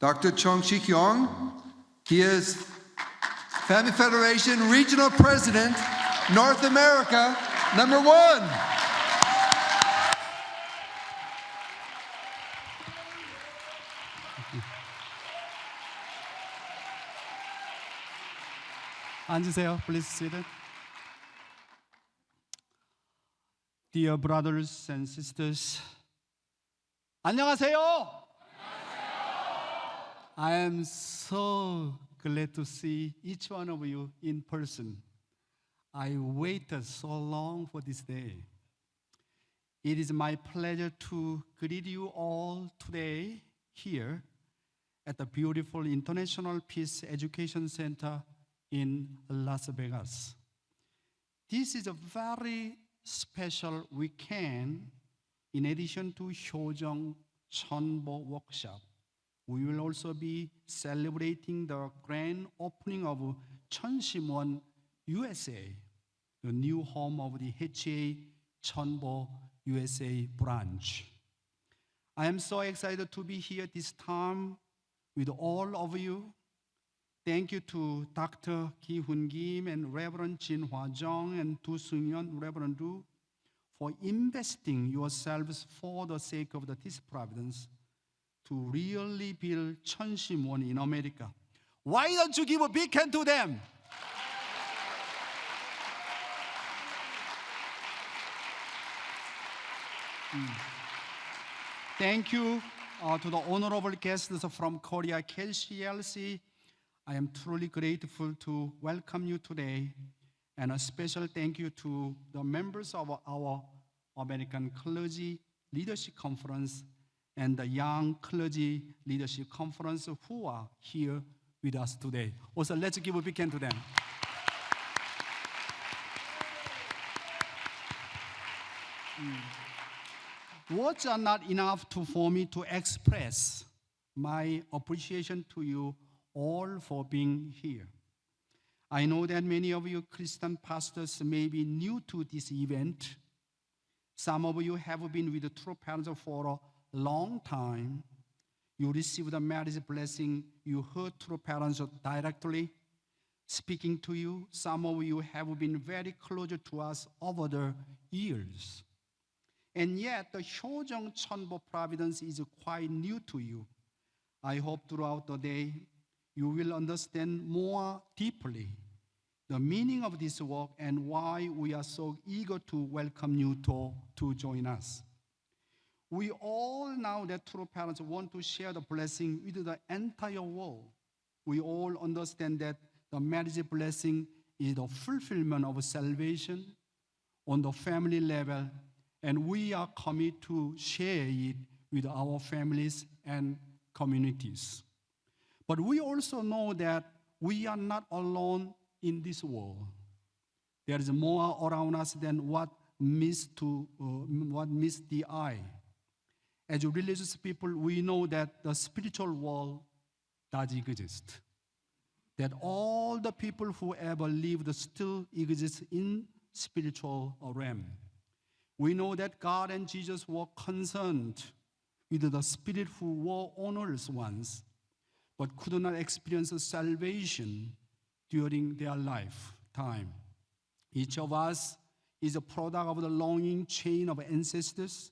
Dr. Chung Shik Yong. He is Family Federation Regional President, North America, #1. 앉으세요. Please sit. Dear brothers and sisters, 안녕하세요. I am so glad to see each one of you in person. I waited so long for this day. It is my pleasure to greet you all today here at the beautiful International Peace Education Center in Las Vegas. This is a very special weekend. In addition to Hyojong Chonbo workshop, we will also be celebrating the grand opening of Chonsimwon USA, the new home of the HA Chonbo USA branch. I am so excited to be here this time with all of you. Thank you to Dr. Ki Hoon Kim and Reverend Jin Hwa Jung and Du Sung Yeon, Reverend Du, for investing yourselves for the sake of this providence to really build Chonsimwon in America. Why don't you give a big hand to them? Thank you to the honorable guests from Korea KCLC. I am truly grateful to welcome you today, and a special thank you to the members of our American Clergy Leadership Conference and the Young Clergy Leadership Conference who are here with us today. Also, let's give a big hand to them. Words are not enough for me to express my appreciation to you all for being here. I know that many of you Christian pastors may be new to this event. Some of you have been with the true parents for a long time. You received the marriage blessing. You heard true parents directly speaking to you. Some of you have been very close to us over the years. And yet, the Hyojong Chonbo Providence is quite new to you. I hope throughout the day, you will understand more deeply the meaning of this work and why we are so eager to welcome you to join us. We all know that true parents want to share the blessing with the entire world. We all understand that the marriage blessing is the fulfillment of salvation on the family level, and we are committed to share it with our families and communities. But we also know that we are not alone in this world. There is more around us than what meets the eye. As religious people, we know that the spiritual world does exist. That all the people who ever lived still exist in spiritual realm. We know that God and Jesus were concerned with the spirit who were honors once, but could not experience salvation during their lifetime. Each of us is a product of the longing chain of ancestors.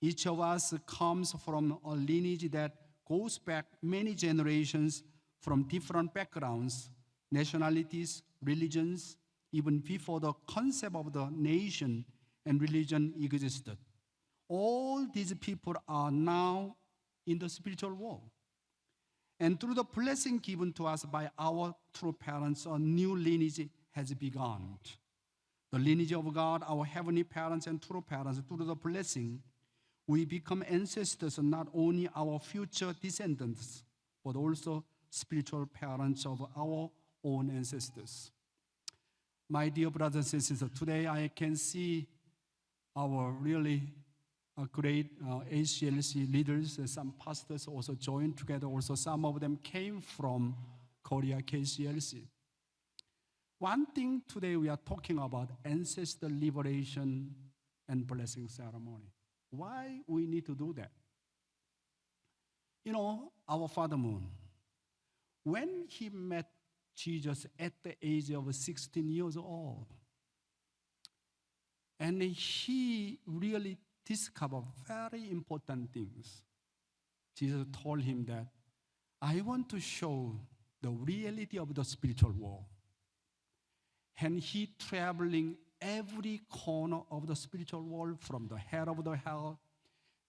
Each of us comes from a lineage that goes back many generations from different backgrounds, nationalities, religions, even before the concept of the nation and religion existed. All these people are now in the spiritual world. And through the blessing given to us by our true parents, a new lineage has begun. The lineage of God, our heavenly parents and true parents, through the blessing, we become ancestors, not only our future descendants, but also spiritual parents of our own ancestors. My dear brothers and sisters, today I can see our really great ACLC leaders, some pastors also joined together. Also, some of them came from Korea KCLC. One thing today we are talking about ancestor liberation and blessing ceremony. Why we need to do that? Our Father Moon, when he met Jesus at the age of 16 years old, and he really discovered very important things. Jesus told him that, I want to show the reality of the spiritual world. And he traveling every corner of the spiritual world, from the head of the hell,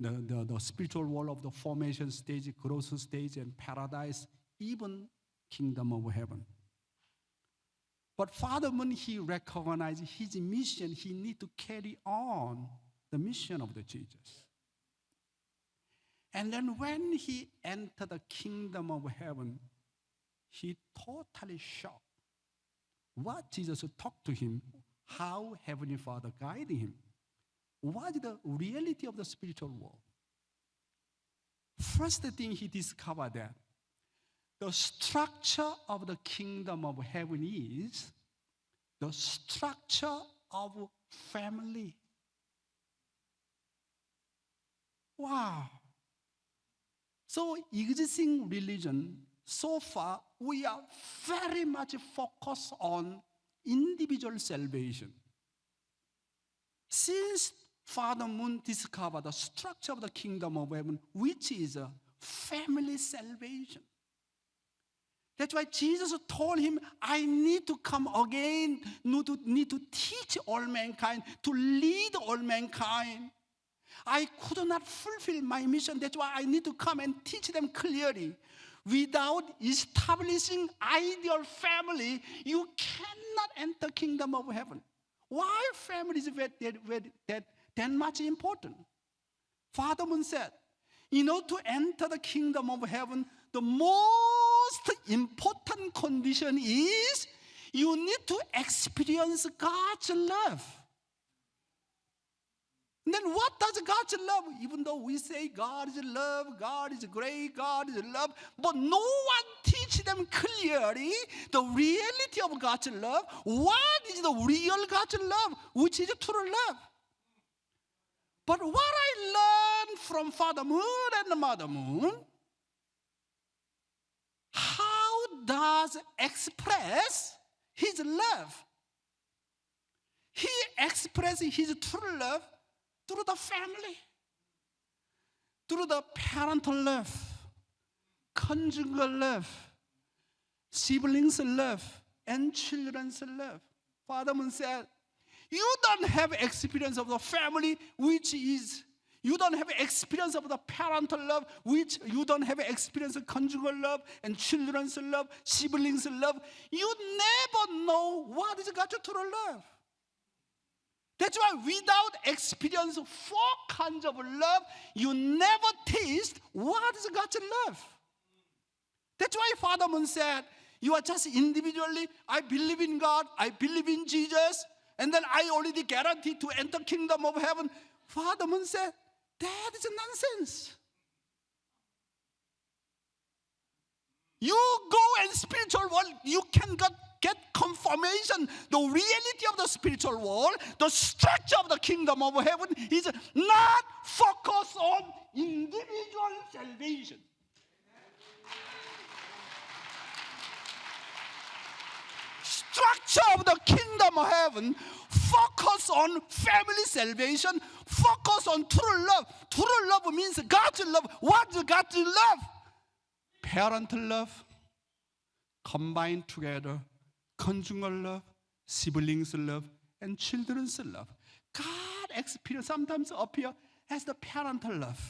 the spiritual world of the formation stage, growth stage, and paradise, even kingdom of heaven. But Father, when he recognized his mission, he need to carry on the mission of the Jesus. And then when he entered the kingdom of heaven, he totally shocked what Jesus talked to him, how Heavenly Father guided him. What is the reality of the spiritual world? First thing he discovered that the structure of the kingdom of heaven is the structure of family. Wow. So existing religion, so far, we are very much focused on individual salvation. Since Father Moon discovered the structure of the kingdom of heaven, which is a family salvation. That's why Jesus told him, I need to come again, need to teach all mankind, to lead all mankind. I could not fulfill my mission. That's why I need to come and teach them clearly. Without establishing ideal family, you cannot enter kingdom of heaven. Why family is that much important? Father Moon said, to enter the kingdom of heaven, the most important condition is you need to experience God's love. And then what does God's love? Even though we say God is love, God is great, God is love, but no one teach them clearly the reality of God's love. What is the real God's love? Which is true love. But what I learned from Father Moon and Mother Moon, how does express his love? He expresses his true love through the family, through the parental love, conjugal love, siblings love, and children's love. Father Moon said, you don't have experience of the family, you don't have experience of the parental love, which you don't have experience of conjugal love and children's love, siblings love. You never know what is God's true love. That's why without experience of 4 kinds of love, you never taste what is God's love. That's why Father Moon said, you are just individually, I believe in God, I believe in Jesus, and then I already guaranteed to enter kingdom of heaven. Father Moon said, that is nonsense. You go in spiritual world, you can get confirmation. The reality of the spiritual world, the structure of the kingdom of heaven is not focused on individual salvation. Structure of the kingdom of heaven focus on family salvation, focus on true love. True love means God's love. What is God's love? Parental love, combined together, conjugal love, siblings love, and children's love. God experience sometimes appear as the parental love,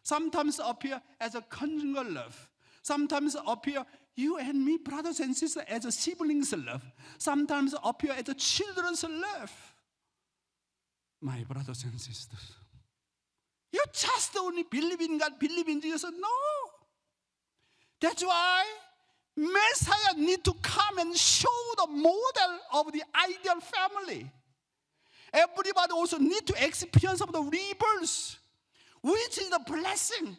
sometimes appear as a conjugal love, sometimes appear you and me, brothers and sisters, as a siblings love, sometimes appear as a children's love. My brothers and sisters, you just only believe in God, believe in Jesus. No. That's why Messiah need to come and show the model of the ideal family. Everybody also need to experience of the rebirth, which is the blessing.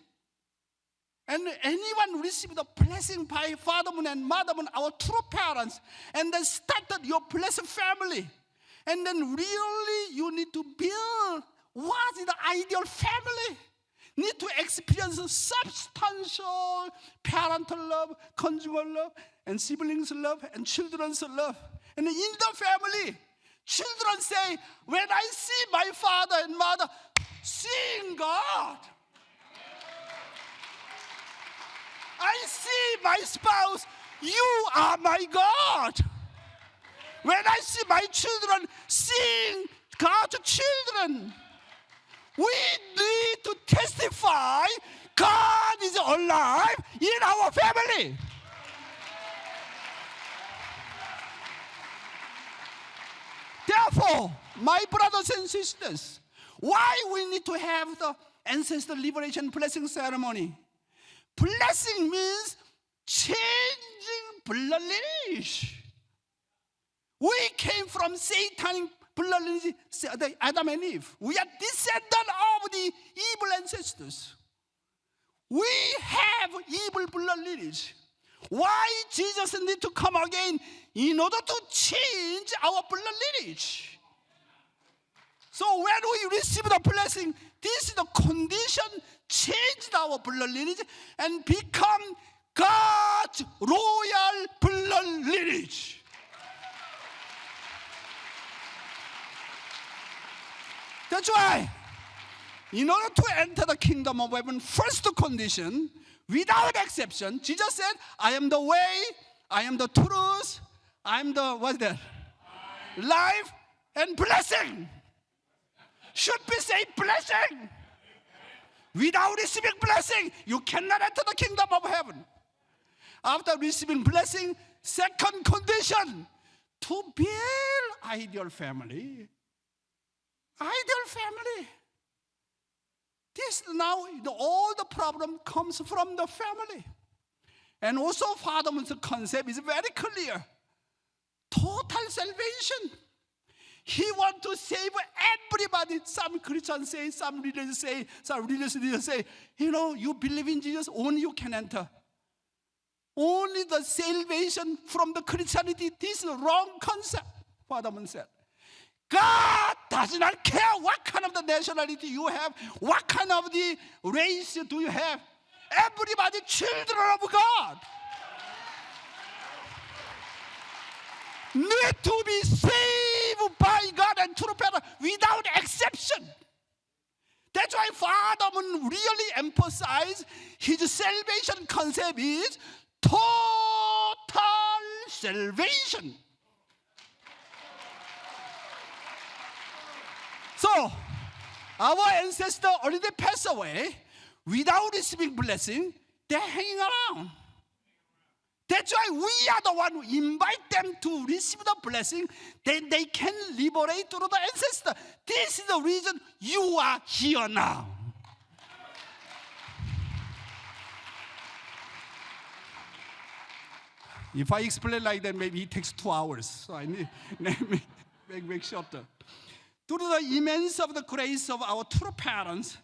And anyone receive the blessing by Father Moon and Mother Moon, our true parents, and then started your blessed family. And then really you need to build what is the ideal family. need to experience substantial parental love, conjugal love, and siblings' love, and children's love. And in the family, children say, when I see my father and mother, seeing God. I see my spouse, you are my God. When I see my children, seeing God's children. We need to testify God is alive in our family. Therefore, my brothers and sisters, why we need to have the ancestor liberation blessing ceremony? Blessing means changing blood lineage. We came from Satan blood lineage, Adam and Eve. We are descendants of the evil ancestors. We have evil blood lineage. Why Jesus need to come again? In order to change our blood lineage. So when we receive the blessing, this is the condition, change our blood lineage and become God's royal blood lineage. That's why, in order to enter the kingdom of heaven, first condition, without exception, Jesus said, I am the way, I am the truth, I am the, what's that? Life and blessing. Should be say blessing. Without receiving blessing, you cannot enter the kingdom of heaven. After receiving blessing, second condition, to build ideal family. Ideal family. This now, all the problem comes from the family. And also Father's concept is very clear. Total salvation. He wants to save everybody. Some Christians say, some religions say, some religious leaders say, you believe in Jesus, only you can enter. Only the salvation from the Christianity, this is the wrong concept, Father said. God does not care what kind of the nationality you have, what kind of the race do you have. Everybody children of God. Need to be saved by God and true parents without exception. That's why Father really emphasized his salvation concept is total salvation. So, our ancestors already passed away without receiving blessing. They're hanging around. That's why we are the one who invite them to receive the blessing. Then they can liberate through the ancestor. This is the reason you are here now. If I explain like that, maybe it takes 2 hours. So I need make shorter. Through the immense of the grace of our true parents,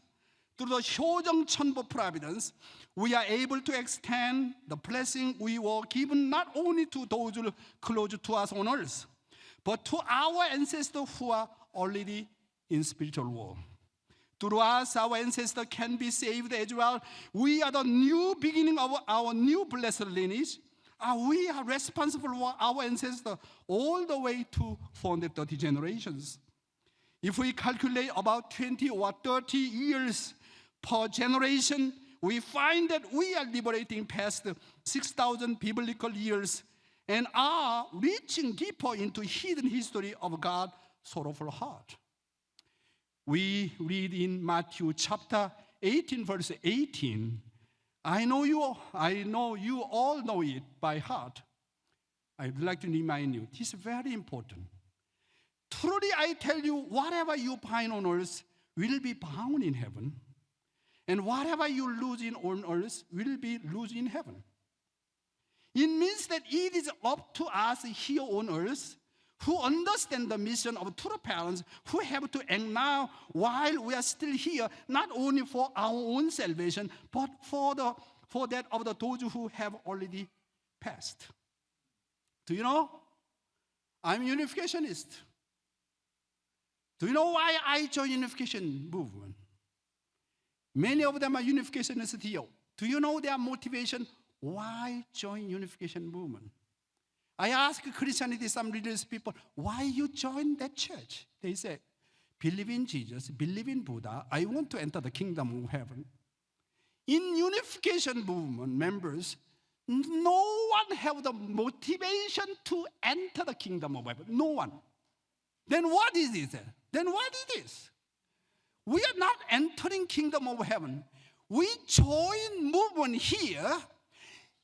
through the 효정 천부 providence, we are able to extend the blessing we were given not only to those close to us on earth, but to our ancestors who are already in spiritual world. Through us, our ancestors can be saved as well. We are the new beginning of our new blessed lineage. We are responsible for our ancestors all the way to 430 generations. If we calculate about 20 or 30 years per generation, we find that we are liberating past 6,000 biblical years and are reaching deeper into hidden history of God's sorrowful heart. We read in Matthew chapter 18, verse 18. I know you all know it by heart. I'd like to remind you, this is very important. Truly I tell you, whatever you bind on earth will be bound in heaven, and whatever you lose on earth will be loosed in heaven. It means that it is up to us here on earth who understand the mission of true parents, who have to act now while we are still here, not only for our own salvation, but for that of those who have already passed. Do you know? I'm a unificationist. Do you know why I joined unification movement? Many of them are unificationists here. Do you know their motivation? Why join unification movement? I ask Christianity, some religious people, why you join that church? They say, believe in Jesus, believe in Buddha. I want to enter the kingdom of heaven. In unification movement members, no one have the motivation to enter the kingdom of heaven. No one. Then what is it? Then what is this? We are not entering kingdom of heaven. We join movement here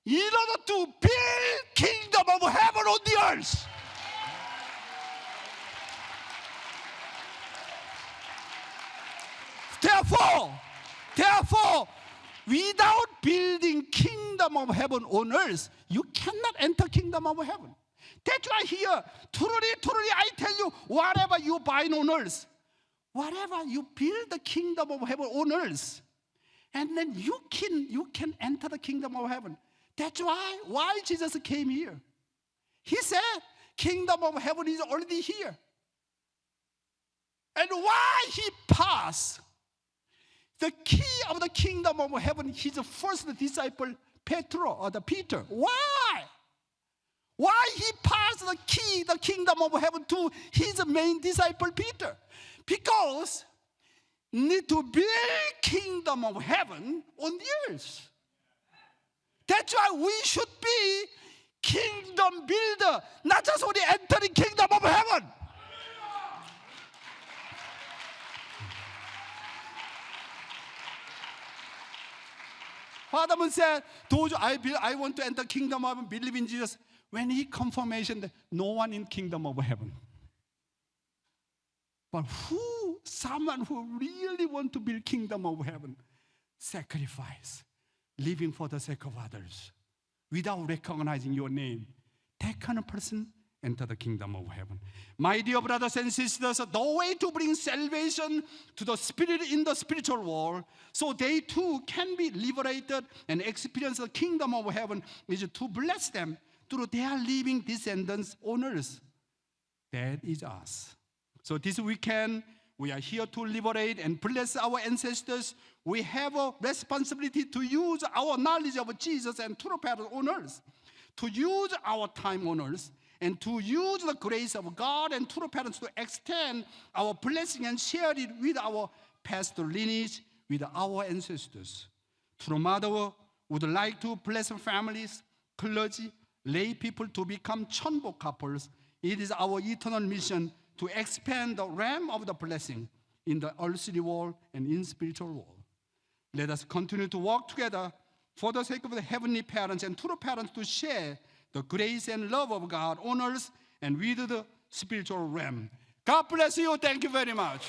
in order to build kingdom of heaven on the earth. Therefore, without building kingdom of heaven on earth, you cannot enter kingdom of heaven. That's why here, truly, I tell you, whatever you bind on earth, whatever you build the kingdom of heaven on earth, and then you can enter the kingdom of heaven. That's why Jesus came here. He said, kingdom of heaven is already here. And why he passed the key of the kingdom of heaven, his first disciple, Peter. Why? Why he passed the key, the kingdom of heaven, to his main disciple, Peter? Because need to build kingdom of heaven on the earth. That's why we should be kingdom builder, not just only entering kingdom of heaven. Father said, I want to enter kingdom of heaven, believe in Jesus. When he confirmation that no one in kingdom of heaven. But someone who really want to build kingdom of heaven, sacrifice, living for the sake of others, without recognizing your name, that kind of person enter the kingdom of heaven. My dear brothers and sisters, the way to bring salvation to the spirit in the spiritual world, so they too can be liberated and experience the kingdom of heaven, is to bless them through their living descendants on earth. That is us. So this weekend, we are here to liberate and bless our ancestors. We have a responsibility to use our knowledge of Jesus and true patterns on earth, to use our time on earth, and to use the grace of God and true patterns to extend our blessing and share it with our past lineage, with our ancestors. True Mother would like to bless families, clergy, lay people to become Chonbo couples. It is our eternal mission to expand the realm of the blessing in the earthly world and in spiritual world. Let us continue to work together for the sake of the heavenly parents and true parents to share the grace and love of God on earth and with the spiritual realm. God bless you. Thank you very much.